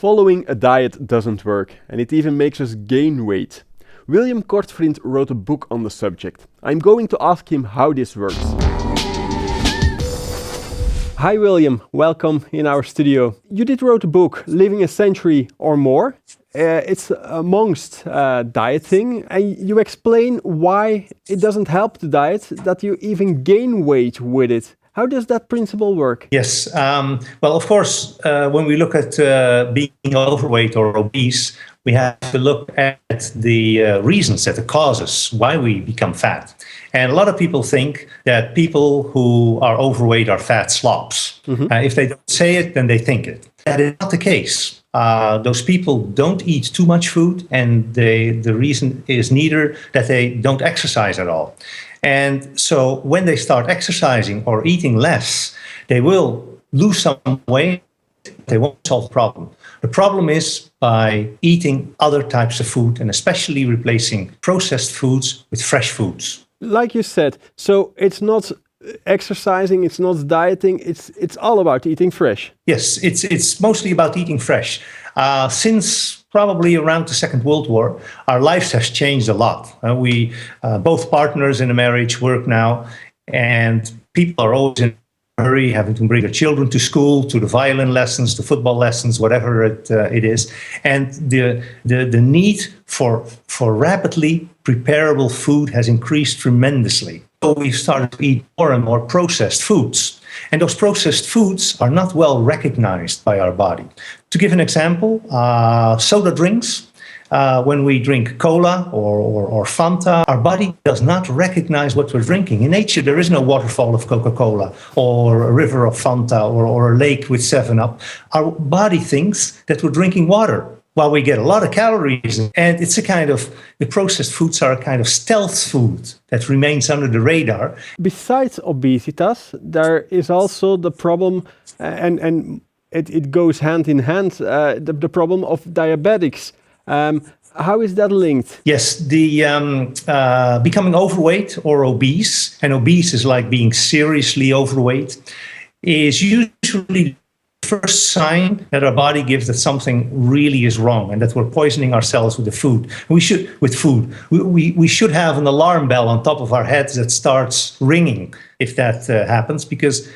Following a diet doesn't work, and it even makes us gain weight. William Cortvriendt wrote a book on the subject. I'm going to ask him how this works. Hi William, welcome in our studio. You did wrote a book, Living a Century or More. It's amongst dieting, and you explain why it doesn't help the diet, that you even gain weight with it. How does that principle work? Yes, well, of course, when we look at being overweight or obese, we have to look at the reasons, at the causes why we become fat. And a lot of people think that people who are overweight are fat slobs. If they don't say it, then they think it. That is not the case. Those people don't eat too much food, and the reason is neither that they don't exercise at all. And so when they start exercising or eating less, they will lose some weight. They won't solve the problem. The problem is by eating other types of food, and especially replacing processed foods with fresh foods. Like you said, so it's not exercising, it's not dieting, it's all about eating fresh. Yes, it's mostly about eating fresh. Since probably around the Second World War, our lives has changed a lot. We both partners in a marriage work now, and people are always in a hurry, having to bring their children to school, to the violin lessons, to football lessons, whatever it is. And the need for rapidly preparable food has increased tremendously. So we've started to eat more and more processed foods. And those processed foods are not well recognized by our body. To give an example, soda drinks. When we drink cola or Fanta, our body does not recognize what we're drinking. In nature, there is no waterfall of Coca-Cola or a river of Fanta or a lake with 7-Up. Our body thinks that we're drinking water, while we get a lot of calories. And it's the processed foods are a kind of stealth food that remains under the radar. Besides obesitas, there is also the problem, and it goes hand in hand, the problem of diabetics. How is that linked? Yes, the becoming overweight or obese, and obese is like being seriously overweight, is usually the first sign that our body gives that something really is wrong and that we're poisoning ourselves with the food. We should have an alarm bell on top of our heads that starts ringing if that happens, because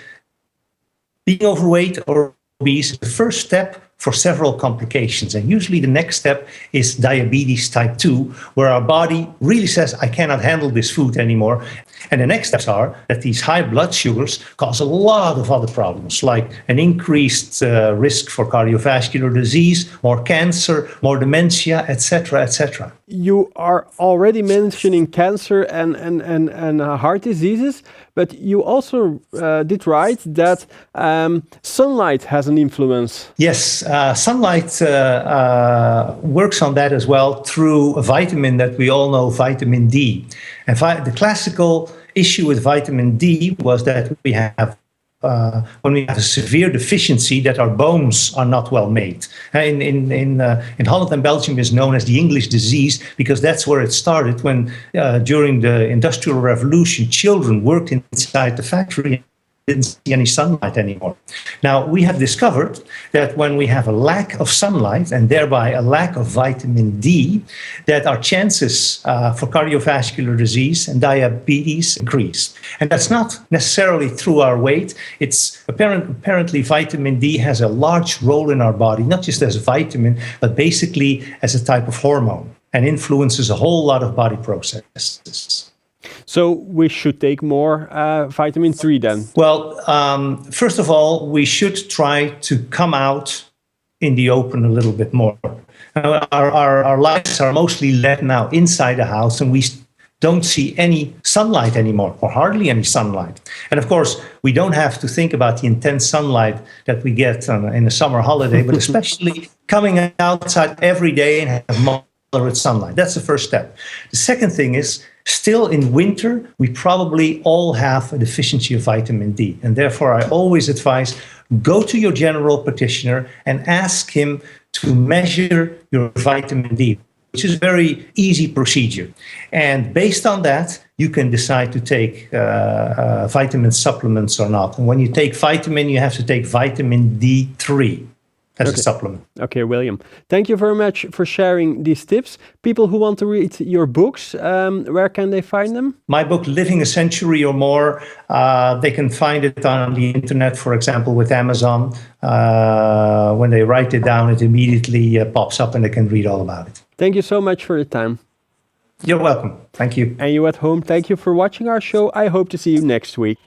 being overweight or obese is the first step for several complications. And usually the next step is diabetes type 2, where our body really says, I cannot handle this food anymore. And the next steps are that these high blood sugars cause a lot of other problems, like an increased risk for cardiovascular disease, more cancer, more dementia, etc., etc. You are already mentioning cancer and heart diseases, but you also did write that sunlight has an influence. Yes, sunlight works on that as well through a vitamin that we all know, vitamin D. And the classical issue with vitamin D was that we have when we have a severe deficiency, that our bones are not well made. In Holland and Belgium is known as the English disease, because that's where it started when during the Industrial Revolution, children worked inside the factory and didn't see any sunlight anymore. Now, we have discovered that when we have a lack of sunlight and thereby a lack of vitamin D, that our chances for cardiovascular disease and diabetes increase. And that's not necessarily through our weight. It's apparently vitamin D has a large role in our body, not just as a vitamin, but basically as a type of hormone, and influences a whole lot of body processes. So we should take more vitamin 3 then? Well, first of all, we should try to come out in the open a little bit more. Our lives are mostly led now inside the house, and we don't see any sunlight anymore, or hardly any sunlight. And of course, we don't have to think about the intense sunlight that we get in a summer holiday, but especially coming outside every day and have moderate sunlight. That's the first step. The second thing is, still in winter, we probably all have a deficiency of vitamin D. And therefore, I always advise, go to your general practitioner and ask him to measure your vitamin D, which is a very easy procedure. And based on that, you can decide to take vitamin supplements or not. And when you take vitamin, you have to take vitamin D3. as a supplement. Okay, William. Thank you very much for sharing these tips. People who want to read your books, where can they find them? My book, Living a Century or More, they can find it on the internet, for example, with Amazon. When they write it down, it immediately pops up and they can read all about it. Thank you so much for your time. You're welcome. Thank you. And you at home, thank you for watching our show. I hope to see you next week.